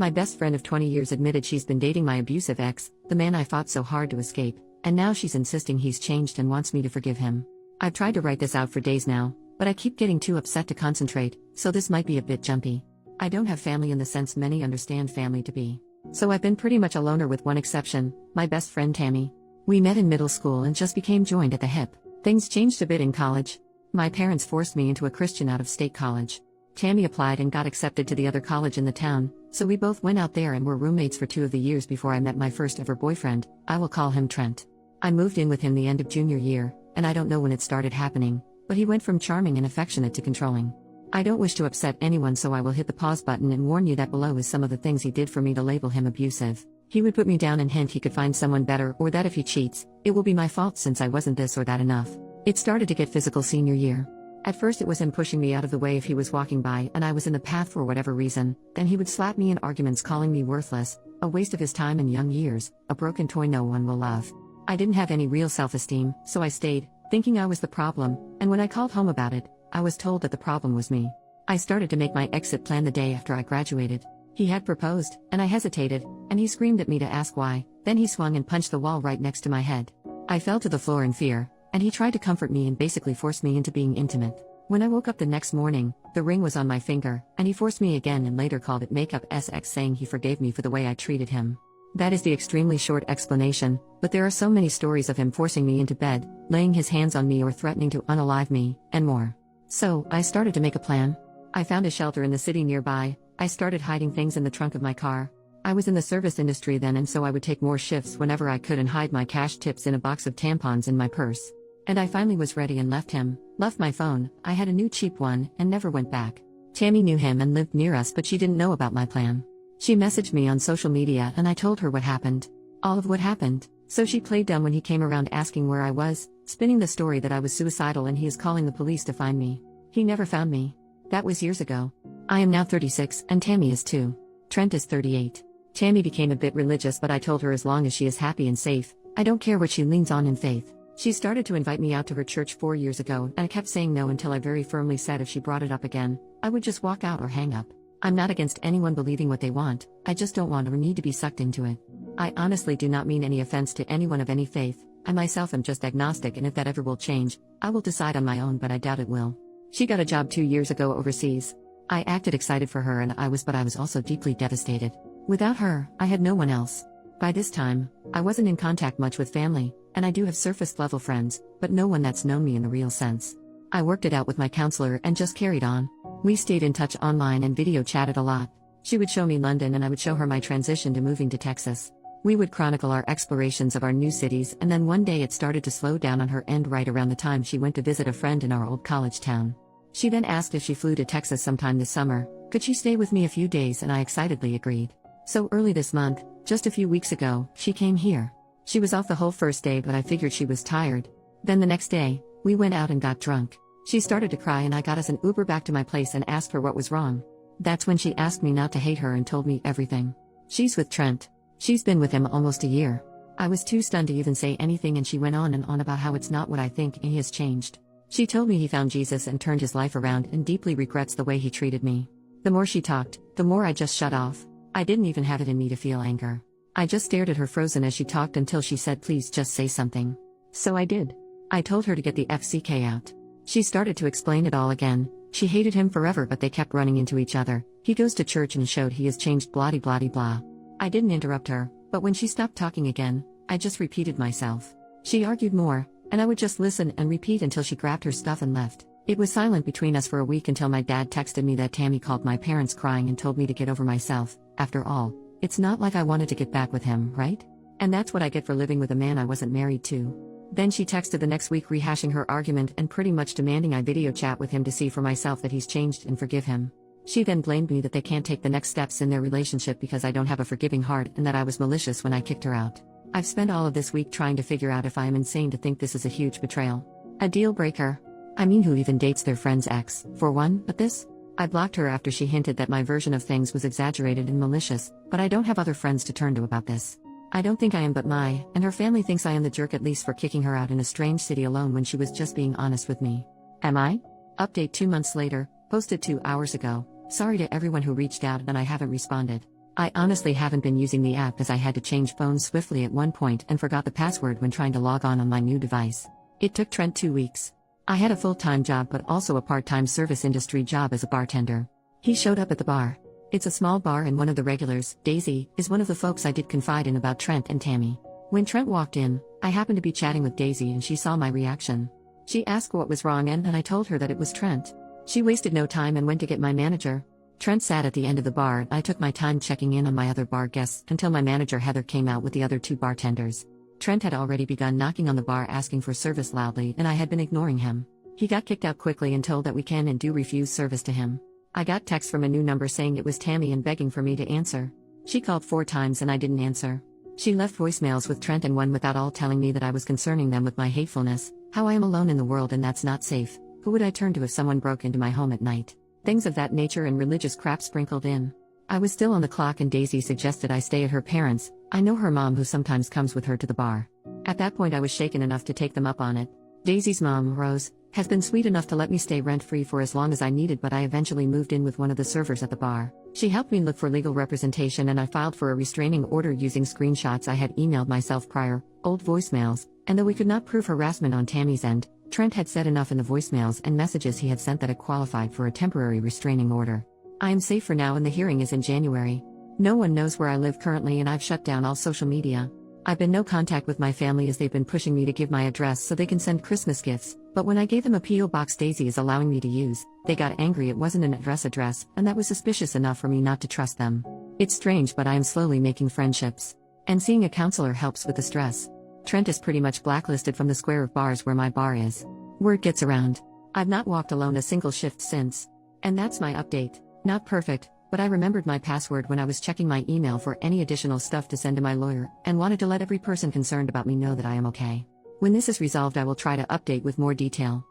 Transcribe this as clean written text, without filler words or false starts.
My best friend of 20 years admitted she's been dating my abusive ex, the man I fought so hard to escape, and now she's insisting he's changed and wants me to forgive him. I've tried to write this out for days now, but I keep getting too upset to concentrate, so this might be a bit jumpy. I don't have family in the sense many understand family to be. So I've been pretty much a loner with one exception, my best friend Tammy. We met in middle school and just became joined at the hip. Things changed a bit in college. My parents forced me into a Christian out-of-state college. Tammy applied and got accepted to the other college in the town, so we both went out there and were roommates for 2 of the years before I met my first ever boyfriend. I will call him Trent. I moved in with him the end of junior year, and I don't know when it started happening, but he went from charming and affectionate to controlling. I don't wish to upset anyone, so I will hit the pause button and warn you that below is some of the things he did for me to label him abusive. He would put me down and hint he could find someone better, or that if he cheats, it will be my fault since I wasn't this or that enough. It started to get physical senior year. At first it was him pushing me out of the way if he was walking by and I was in the path for whatever reason, then he would slap me in arguments calling me worthless, a waste of his time and young years, a broken toy no one will love. I didn't have any real self-esteem, so I stayed, thinking I was the problem, and when I called home about it, I was told that the problem was me. I started to make my exit plan the day after I graduated. He had proposed, and I hesitated, and he screamed at me to ask why, then he swung and punched the wall right next to my head. I fell to the floor in fear, and he tried to comfort me and basically forced me into being intimate. When I woke up the next morning, the ring was on my finger, and he forced me again and later called it makeup sex, saying he forgave me for the way I treated him. That is the extremely short explanation, but there are so many stories of him forcing me into bed, laying his hands on me or threatening to unalive me, and more. So, I started to make a plan. I found a shelter in the city nearby. I started hiding things in the trunk of my car. I was in the service industry then, and so I would take more shifts whenever I could and hide my cash tips in a box of tampons in my purse. And I finally was ready and left him, left my phone. I had a new cheap one, and never went back. Tammy knew him and lived near us, but she didn't know about my plan. She messaged me on social media and I told her what happened. All of what happened. So she played dumb when he came around asking where I was, spinning the story that I was suicidal and he is calling the police to find me. He never found me. That was years ago. I am now 36 and Tammy is too. Trent is 38. Tammy became a bit religious, but I told her as long as she is happy and safe, I don't care what she leans on in faith. She started to invite me out to her church 4 years ago, and I kept saying no until I very firmly said if she brought it up again, I would just walk out or hang up. I'm not against anyone believing what they want, I just don't want or need to be sucked into it. I honestly do not mean any offense to anyone of any faith. I myself am just agnostic, and if that ever will change, I will decide on my own, but I doubt it will. She got a job 2 years ago overseas. I acted excited for her but I was also deeply devastated. Without her, I had no one else. By this time, I wasn't in contact much with family, and I do have surface-level friends, but no one that's known me in the real sense. I worked it out with my counselor and just carried on. We stayed in touch online and video chatted a lot. She would show me London and I would show her my transition to moving to Texas. We would chronicle our explorations of our new cities, and then one day it started to slow down on her end right around the time she went to visit a friend in our old college town. She then asked if she flew to Texas sometime this summer, could she stay with me a few days, and I excitedly agreed. So early this month, just a few weeks ago, she came here. She was off the whole first day, but I figured she was tired. Then the next day, we went out and got drunk. She started to cry and I got us an Uber back to my place and asked her what was wrong. That's when she asked me not to hate her and told me everything. She's with Trent. She's been with him almost a year. I was too stunned to even say anything, and she went on and on about how it's not what I think and he has changed. She told me he found Jesus and turned his life around and deeply regrets the way he treated me. The more she talked, the more I just shut off. I didn't even have it in me to feel anger. I just stared at her frozen as she talked until she said, please just say something. So I did. I told her to get the FCK out. She started to explain it all again. She hated him forever, but they kept running into each other. He goes to church and showed he has changed blah blah blah. I didn't interrupt her, but when she stopped talking again, I just repeated myself. She argued more, and I would just listen and repeat until she grabbed her stuff and left. It was silent between us for a week until my dad texted me that Tammy called my parents crying and told me to get over myself. After all, it's not like I wanted to get back with him, right? And that's what I get for living with a man I wasn't married to. Then she texted the next week rehashing her argument and pretty much demanding I video chat with him to see for myself that he's changed and forgive him. She then blamed me that they can't take the next steps in their relationship because I don't have a forgiving heart and that I was malicious when I kicked her out. I've spent all of this week trying to figure out if I am insane to think this is a huge betrayal. A deal breaker. I mean, who even dates their friend's ex, for one, but this? I blocked her after she hinted that my version of things was exaggerated and malicious, but I don't have other friends to turn to about this. I don't think I am, but and her family thinks I am the jerk, at least for kicking her out in a strange city alone when she was just being honest with me. Am I? Update 2 months later, posted 2 hours ago. Sorry to everyone who reached out and I haven't responded. I honestly haven't been using the app as I had to change phones swiftly at one point and forgot the password when trying to log on my new device. It took Trent 2 weeks. I had a full-time job but also a part-time service industry job as a bartender. He showed up at the bar. It's a small bar and one of the regulars, Daisy, is one of the folks I did confide in about Trent and Tammy. When Trent walked in, I happened to be chatting with Daisy and she saw my reaction. She asked what was wrong and I told her that it was Trent. She wasted no time and went to get my manager. Trent sat at the end of the bar and I took my time checking in on my other bar guests until my manager Heather came out with the other 2 bartenders. Trent had already begun knocking on the bar asking for service loudly and I had been ignoring him. He got kicked out quickly and told that we can and do refuse service to him. I got text from a new number saying it was Tammy and begging for me to answer. She called 4 times and I didn't answer. She left voicemails with Trent and one without all telling me that I was concerning them with my hatefulness, how I am alone in the world and that's not safe, who would I turn to if someone broke into my home at night. Things of that nature and religious crap sprinkled in. I was still on the clock and Daisy suggested I stay at her parents'. I know her mom who sometimes comes with her to the bar. At that point I was shaken enough to take them up on it. Daisy's mom, Rose, has been sweet enough to let me stay rent-free for as long as I needed but I eventually moved in with one of the servers at the bar. She helped me look for legal representation and I filed for a restraining order using screenshots I had emailed myself prior, old voicemails, and though we could not prove harassment on Tammy's end, Trent had said enough in the voicemails and messages he had sent that it qualified for a temporary restraining order. I am safe for now and the hearing is in January. No one knows where I live currently and I've shut down all social media. I've been no contact with my family as they've been pushing me to give my address so they can send Christmas gifts, but when I gave them a P.O. box Daisy is allowing me to use, they got angry it wasn't an address, and that was suspicious enough for me not to trust them. It's strange but I am slowly making friendships. And seeing a counselor helps with the stress. Trent is pretty much blacklisted from the square of bars where my bar is. Word gets around. I've not walked alone a single shift since. And that's my update. Not perfect, but I remembered my password when I was checking my email for any additional stuff to send to my lawyer, and wanted to let every person concerned about me know that I am okay. When this is resolved I will try to update with more detail.